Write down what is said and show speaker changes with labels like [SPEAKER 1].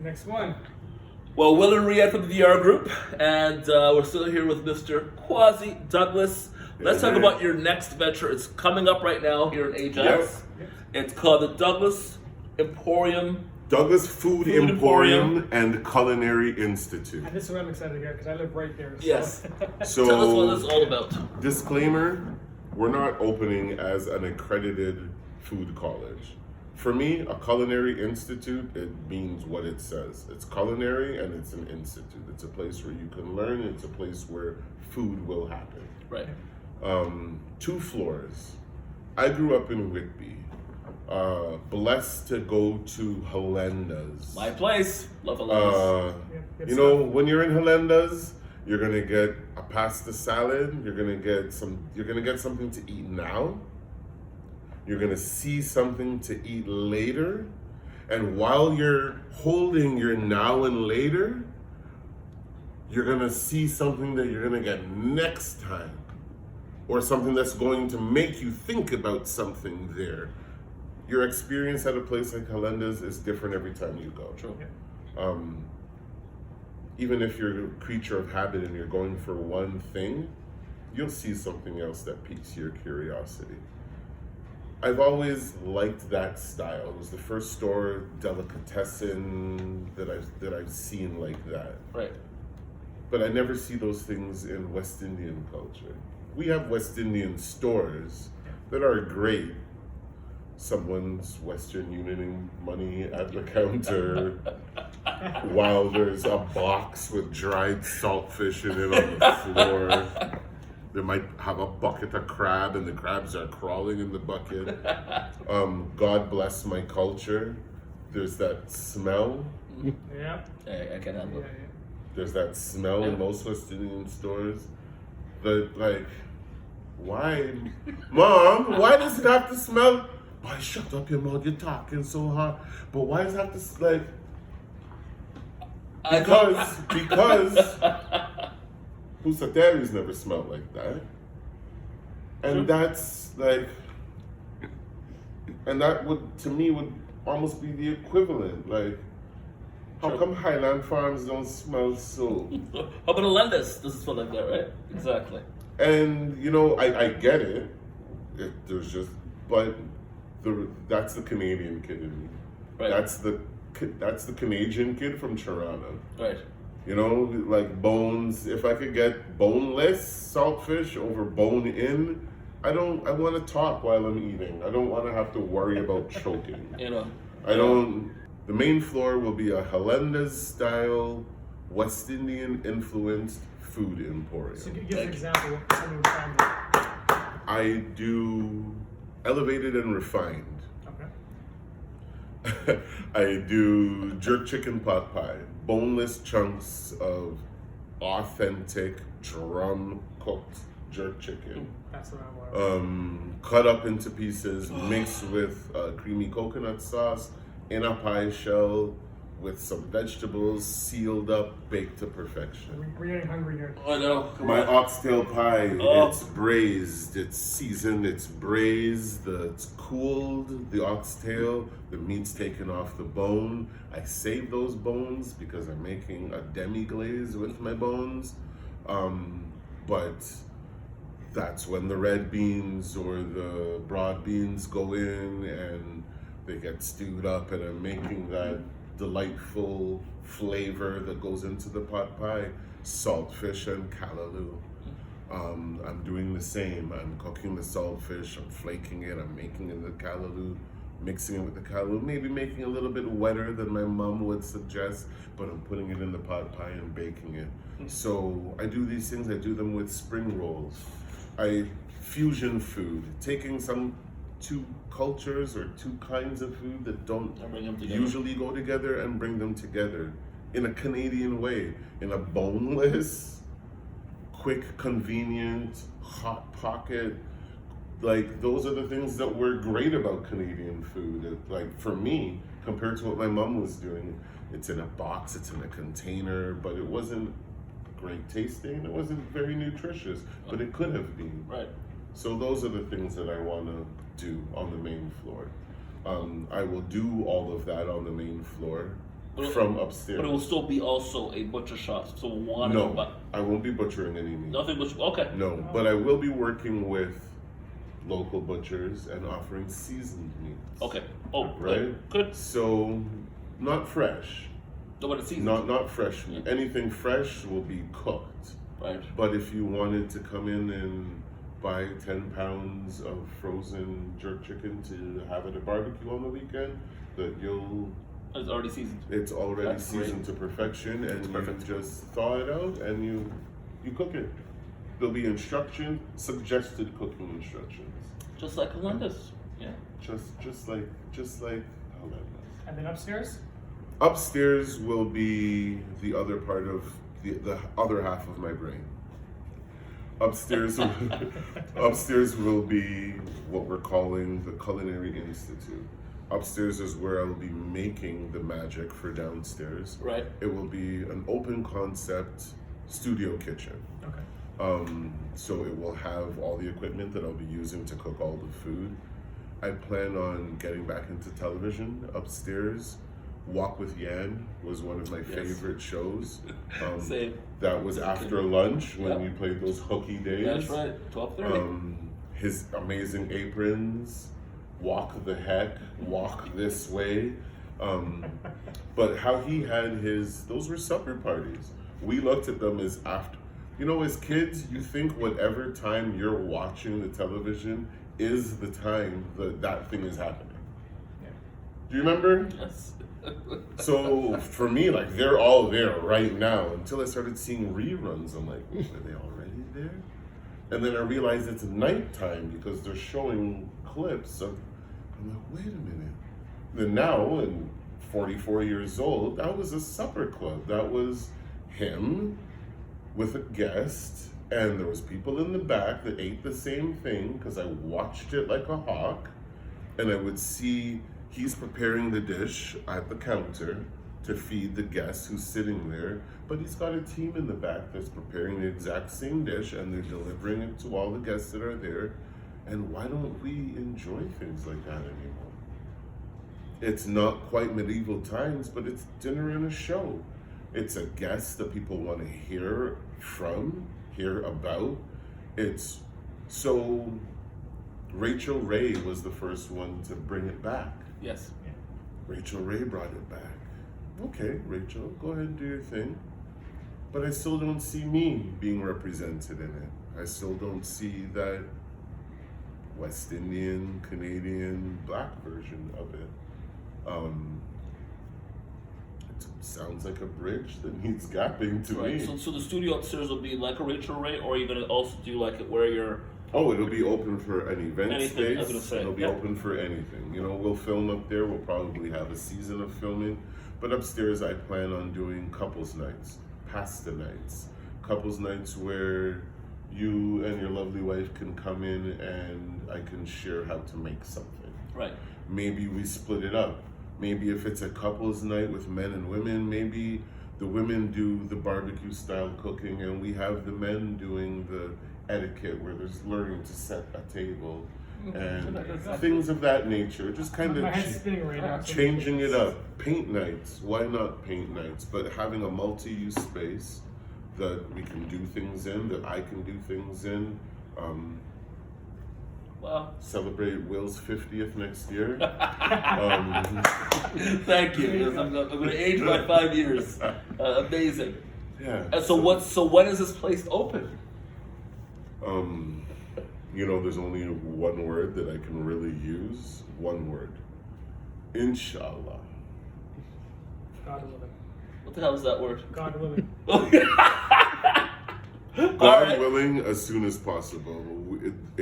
[SPEAKER 1] Next one.
[SPEAKER 2] Well, Will and Riyadh from the DR Group, and we're still here with Mr. Quasi Douglas. Let's talk about your next venture. It's coming up right now here in Ajax.
[SPEAKER 1] Yep.
[SPEAKER 2] It's called the Douglas Emporium.
[SPEAKER 3] Douglas Food Emporium and Culinary Institute.
[SPEAKER 1] And this is what I'm excited to get because I live right there. So.
[SPEAKER 2] Yes.
[SPEAKER 3] So,
[SPEAKER 2] Tell us what this is all about.
[SPEAKER 3] disclaimer, we're not opening as an accredited food college. For me, a culinary institute, it means what it says. It's culinary and it's an institute. It's a place where you can learn. It's a place where food will happen.
[SPEAKER 2] Right.
[SPEAKER 3] 2 floors. I grew up in Whitby. Blessed to go to Helenda's.
[SPEAKER 2] My place. Love Helenda's.
[SPEAKER 1] Good
[SPEAKER 3] You
[SPEAKER 1] stuff.
[SPEAKER 3] know, when you're in Helenda's, you're gonna get a pasta salad. You're gonna get something to eat now. You're gonna see something to eat later, and while you're holding your now and later, you're gonna see something that you're gonna get next time, or something that's going to make you think about something there. Your experience at a place like Helenda's is different every time you go.
[SPEAKER 2] True.
[SPEAKER 3] Even if you're a creature of habit and you're going for one thing, you'll see something else that piques your curiosity. I've always liked that style. It was the first store delicatessen that I've seen like that.
[SPEAKER 2] Right.
[SPEAKER 3] But I never see those things in West Indian culture. We have West Indian stores that are great. Someone's Western Unioning money at the counter while there's a box with dried saltfish in it on the floor. They might have a bucket of crab and the crabs are crawling in the bucket. God bless my culture. There's that smell.
[SPEAKER 1] Yeah.
[SPEAKER 2] I can handle
[SPEAKER 1] Yeah.
[SPEAKER 2] it.
[SPEAKER 3] There's that smell in most West Indian stores. That, like, why? Mom, why does it have to smell? Boy, shut up your mouth, you're talking so hard. But why does it have to, like, because Pusateri's never smelled like that. And that's like, and that would, to me, would almost be the equivalent. Like, how come Highland Farms don't smell so?
[SPEAKER 2] How about Helenda's? Does it smell like that, right? Exactly.
[SPEAKER 3] And, you know, I get it. There's just, but that's the Canadian kid in me.
[SPEAKER 2] Right.
[SPEAKER 3] That's the Canadian kid from Toronto.
[SPEAKER 2] Right.
[SPEAKER 3] You know, like bones. If I could get boneless saltfish over bone-in, I want to talk while I'm eating. I don't want to have to worry about choking.
[SPEAKER 2] You know.
[SPEAKER 3] The main floor will be a Helenda's style, West Indian influenced food emporium.
[SPEAKER 1] So give an example of something we're trying to.
[SPEAKER 3] I do elevated and refined.
[SPEAKER 1] Okay.
[SPEAKER 3] I do jerk chicken pot pie, boneless chunks of authentic drum cooked jerk chicken,
[SPEAKER 1] That's what I want.
[SPEAKER 3] cut up into pieces, mixed with creamy coconut sauce in a pie shell with some vegetables, sealed up, baked to perfection.
[SPEAKER 1] We're getting hungry here.
[SPEAKER 2] I know.
[SPEAKER 3] My oxtail pie,
[SPEAKER 2] Oh.
[SPEAKER 3] it's braised, it's seasoned, it's braised, it's cooled, the oxtail, the meat's taken off the bone. I save those bones because I'm making a demi-glaze with my bones. But that's when the red beans or the broad beans go in and they get stewed up, and I'm making that delightful flavor that goes into the pot pie, saltfish and callaloo. I'm doing the same. I'm cooking the saltfish, I'm flaking it, I'm making it the callaloo, mixing it with the callaloo, maybe making it a little bit wetter than my mom would suggest, but I'm putting it in the pot pie and baking it. So I do these things, I do them with spring rolls. Fusion food, taking some 2 cultures or 2 kinds of food that don't
[SPEAKER 2] Bring them together.
[SPEAKER 3] usually go together and bring them together in a Canadian way, in a boneless, quick, convenient, hot pocket. Like, those are the things that were great about Canadian food. Like, for me, compared to what my mom was doing, it's in a box, it's in a container, but it wasn't great tasting, it wasn't very nutritious, but it could have been.
[SPEAKER 2] Right.
[SPEAKER 3] So those are the things that I want to do on the main floor. I will do all of that on the main floor. from upstairs.
[SPEAKER 2] But it will still be also a butcher shop. So one.
[SPEAKER 3] No,
[SPEAKER 2] But
[SPEAKER 3] I won't be butchering any meat.
[SPEAKER 2] nothing but okay.
[SPEAKER 3] No, but I will be working with local butchers and offering seasoned meats.
[SPEAKER 2] Okay. Oh,
[SPEAKER 3] Right?
[SPEAKER 2] Good.
[SPEAKER 3] So, not fresh.
[SPEAKER 2] No, but it's easy.
[SPEAKER 3] Not fresh meat. Anything fresh will be cooked.
[SPEAKER 2] Right.
[SPEAKER 3] But if you wanted to come in and buy 10 pounds of frozen jerk chicken to have at a barbecue on the weekend, that
[SPEAKER 2] It's already seasoned.
[SPEAKER 3] it's already
[SPEAKER 2] That's
[SPEAKER 3] seasoned
[SPEAKER 2] great.
[SPEAKER 3] to perfection, and you
[SPEAKER 2] perfect.
[SPEAKER 3] just thaw it out and you cook it. There'll be suggested cooking instructions.
[SPEAKER 2] Just like Alendis. Yeah.
[SPEAKER 3] Just like Helena's.
[SPEAKER 1] And then upstairs?
[SPEAKER 3] Upstairs will be the other part of the other half of my brain. Upstairs will be what we're calling the Culinary Institute. Upstairs is where I'll be making the magic for downstairs.
[SPEAKER 2] Right.
[SPEAKER 3] It will be an open concept studio kitchen.
[SPEAKER 1] Okay.
[SPEAKER 3] So it will have all the equipment that I'll be using to cook all the food. I plan on getting back into television upstairs. Walk with Yan was one of my favorite shows.
[SPEAKER 2] Same.
[SPEAKER 3] That was after lunch when
[SPEAKER 2] Yep.
[SPEAKER 3] we played those hooky days.
[SPEAKER 2] That's right. 12:30.
[SPEAKER 3] His amazing aprons, walk the heck, walk this way. But how he had those were supper parties. We looked at them as after. You know, as kids, you think whatever time you're watching the television is the time that thing is happening.
[SPEAKER 1] Yeah.
[SPEAKER 3] Do you remember?
[SPEAKER 2] Yes.
[SPEAKER 3] So for me, like, they're all there right now. Until I started seeing reruns, I'm like, are they already there? And then I realized it's nighttime because they're showing clips of. I'm like, wait a minute. Then now, and 44 years old, that was a supper club. That was him with a guest, and there was people in the back that ate the same thing because I watched it like a hawk, and I would see he's preparing the dish at the counter to feed the guest who's sitting there, but he's got a team in the back that's preparing the exact same dish and they're delivering it to all the guests that are there. And why don't we enjoy things like that anymore? It's not quite medieval times, but it's dinner and a show. It's a guest that people want to hear about. It's so Rachel Ray was the first one to bring it back.
[SPEAKER 2] Yes.
[SPEAKER 3] Rachel Ray brought it back. Okay, Rachel, go ahead and do your thing. But I still don't see me being represented in it. I still don't see that West Indian, Canadian, black version of it. It sounds like a bridge that needs gapping to
[SPEAKER 2] Right.
[SPEAKER 3] me.
[SPEAKER 2] So the studio upstairs will be like a Rachel Ray, or are you gonna also do like it where you're?
[SPEAKER 3] Oh, it'll be open for an event
[SPEAKER 2] Anything, I was
[SPEAKER 3] space.
[SPEAKER 2] gonna say,
[SPEAKER 3] It'll be
[SPEAKER 2] yep.
[SPEAKER 3] open for anything. You know, we'll film up there. We'll probably have a season of filming. But upstairs, I plan on doing couples nights, pasta nights, couples nights where you and your lovely wife can come in and I can share how to make something.
[SPEAKER 2] Right.
[SPEAKER 3] Maybe we split it up. Maybe if it's a couples night with men and women, maybe the women do the barbecue style cooking and we have the men doing the etiquette where there's learning to set a table and things of that nature. Just kind
[SPEAKER 1] My
[SPEAKER 3] of
[SPEAKER 1] head's spinning right now.
[SPEAKER 3] changing it up. Paint nights. Why not paint nights? But having a multi-use space that we can do things in, that I can do things in.
[SPEAKER 2] Wow.
[SPEAKER 3] Celebrate Will's 50th next year.
[SPEAKER 2] Thank you. Yes, I'm going to age by 5 years. Amazing.
[SPEAKER 3] Yeah.
[SPEAKER 2] And so when is this place open?
[SPEAKER 3] You know, there's only one word that I can really use. One word. Inshallah.
[SPEAKER 1] God willing.
[SPEAKER 2] What the hell is that word?
[SPEAKER 1] God willing.
[SPEAKER 3] God
[SPEAKER 2] All right.
[SPEAKER 3] willing, as soon as possible.